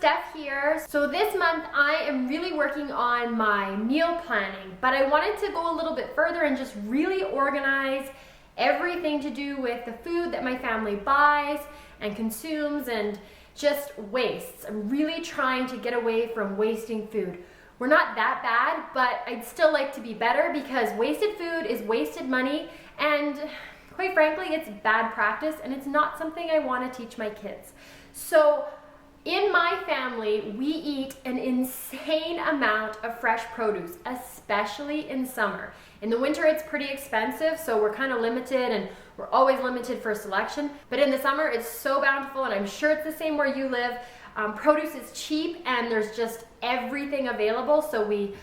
Steph here. So this month I am really working on my meal planning, but I wanted to go a little bit further and just really organize everything to do with the food that my family buys and consumes and just wastes. I'm really trying to get away from wasting food. We're not that bad, but I'd still like to be better because wasted food is wasted money, and quite frankly, it's bad practice and it's not something I want to teach my kids. So in my family, we eat an insane amount of fresh produce, especially in summer. In the winter, it's pretty expensive, so we're kind of limited, and we're always limited for selection. But in the summer, it's so bountiful, and I'm sure it's the same where you live. Produce is cheap, and there's just everything available, so we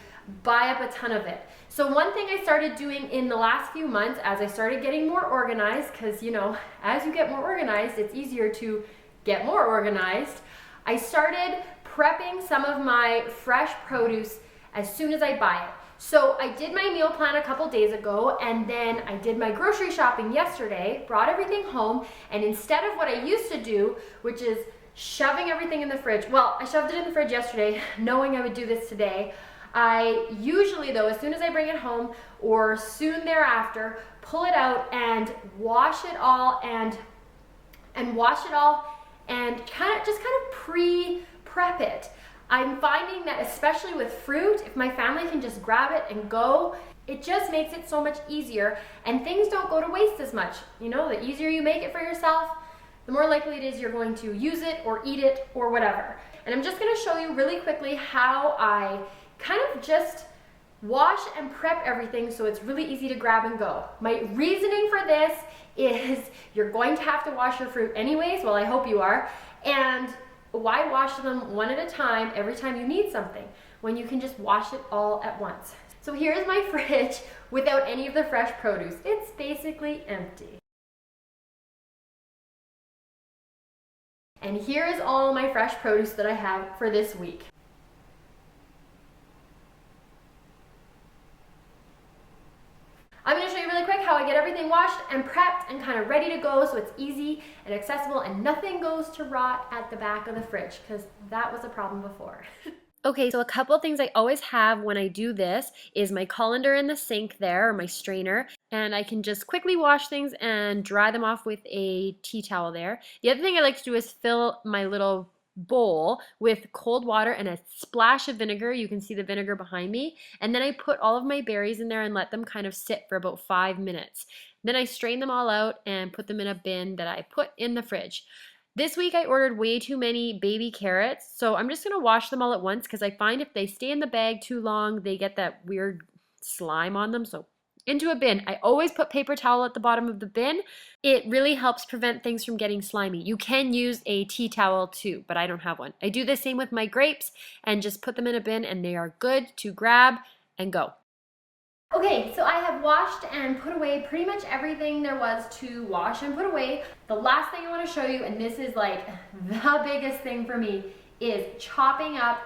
buy up a ton of it. So one thing I started doing in the last few months as I started getting more organized, because you know, as you get more organized, it's easier to get more organized. I started prepping some of my fresh produce as soon as I buy it. So I did my meal plan a couple days ago, and then I did my grocery shopping yesterday, brought everything home, and instead of what I used to do, which is shoving everything in the fridge, well, I shoved it in the fridge yesterday knowing I would do this today. I usually, though, as soon as I bring it home or soon thereafter, pull it out and wash it all and kind of pre-prep it. I'm finding that especially with fruit, if my family can just grab it and go, it just makes it so much easier and things don't go to waste as much. You know, the easier you make it for yourself, the more likely it is you're going to use it or eat it or whatever. And I'm just going to show you really quickly how I kind of just wash and prep everything so it's really easy to grab and go. My reasoning for this is you're going to have to wash your fruit anyways, well I hope you are, and why wash them one at a time every time you need something when you can just wash it all at once. So here's my fridge without any of the fresh produce. It's basically empty. And here is all my fresh produce that I have for this week. I'm going to show you really quick how I get everything washed and prepped and kind of ready to go so it's easy and accessible and nothing goes to rot at the back of the fridge, because that was a problem before. Okay, so a couple of things I always have when I do this is my colander in the sink there, or my strainer, and I can just quickly wash things and dry them off with a tea towel there. The other thing I like to do is fill my little bowl with cold water and a splash of vinegar. You can see the vinegar behind me. And then I put all of my berries in there and let them kind of sit for about 5 minutes. Then I strain them all out and put them in a bin that I put in the fridge. This week I ordered way too many baby carrots, so I'm just going to wash them all at once because I find if they stay in the bag too long, they get that weird slime on them. So into a bin. I always put paper towel at the bottom of the bin. It really helps prevent things from getting slimy. You can use a tea towel too, but I don't have one. I do the same with my grapes and just put them in a bin and they are good to grab and go. Okay, so I have washed and put away pretty much everything there was to wash and put away. The last thing I want to show you, and this is like the biggest thing for me, is chopping up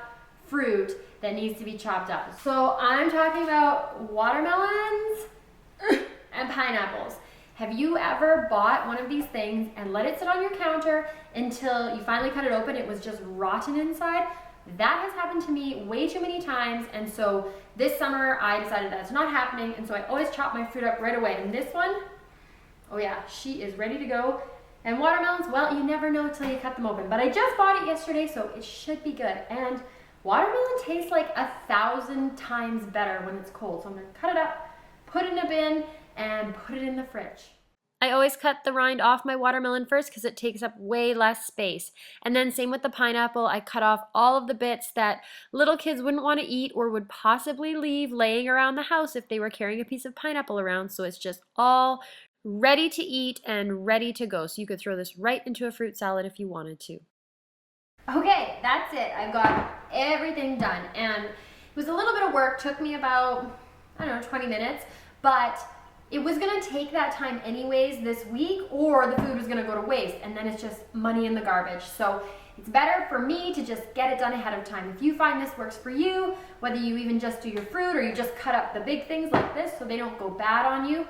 fruit that needs to be chopped up. So I'm talking about watermelons and pineapples. Have you ever bought one of these things and let it sit on your counter until you finally cut it open, it was just rotten inside? That has happened to me way too many times, and so this summer I decided that's not happening, and so I always chop my fruit up right away. And this one, oh yeah, she is ready to go. And watermelons, well, you never know until you cut them open. But I just bought it yesterday, so it should be good. And watermelon tastes like 1,000 times better when it's cold. So I'm gonna cut it up, put it in a bin, and put it in the fridge. I always cut the rind off my watermelon first because it takes up way less space. And then same with the pineapple, I cut off all of the bits that little kids wouldn't want to eat or would possibly leave laying around the house if they were carrying a piece of pineapple around. So it's just all ready to eat and ready to go. So you could throw this right into a fruit salad if you wanted to. Okay, that's it. I've got everything done. And it was a little bit of work, took me about, I don't know, 20 minutes, but it was gonna take that time anyways this week, or the food was gonna go to waste, and then it's just money in the garbage. So it's better for me to just get it done ahead of time. If you find this works for you, whether you even just do your fruit or you just cut up the big things like this so they don't go bad on you,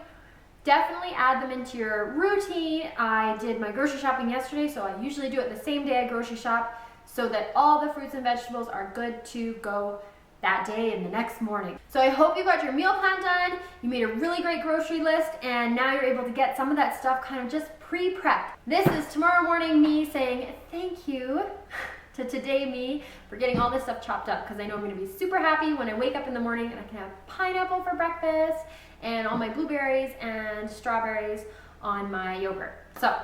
definitely add them into your routine. I did my grocery shopping yesterday, so I usually do it the same day I grocery shop. so that all the fruits and vegetables are good to go that day and the next morning. So I hope you got your meal plan done, you made a really great grocery list, and now you're able to get some of that stuff kind of just pre-prepped. This is tomorrow morning me saying thank you to today me for getting all this stuff chopped up, because I know I'm going to be super happy when I wake up in the morning and I can have pineapple for breakfast and all my blueberries and strawberries on my yogurt. So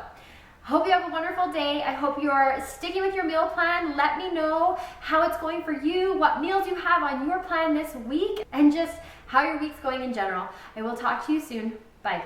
hope you have a wonderful day. I hope you're sticking with your meal plan. Let me know how it's going for you, what meals you have on your plan this week, and just how your week's going in general. I will talk to you soon. Bye.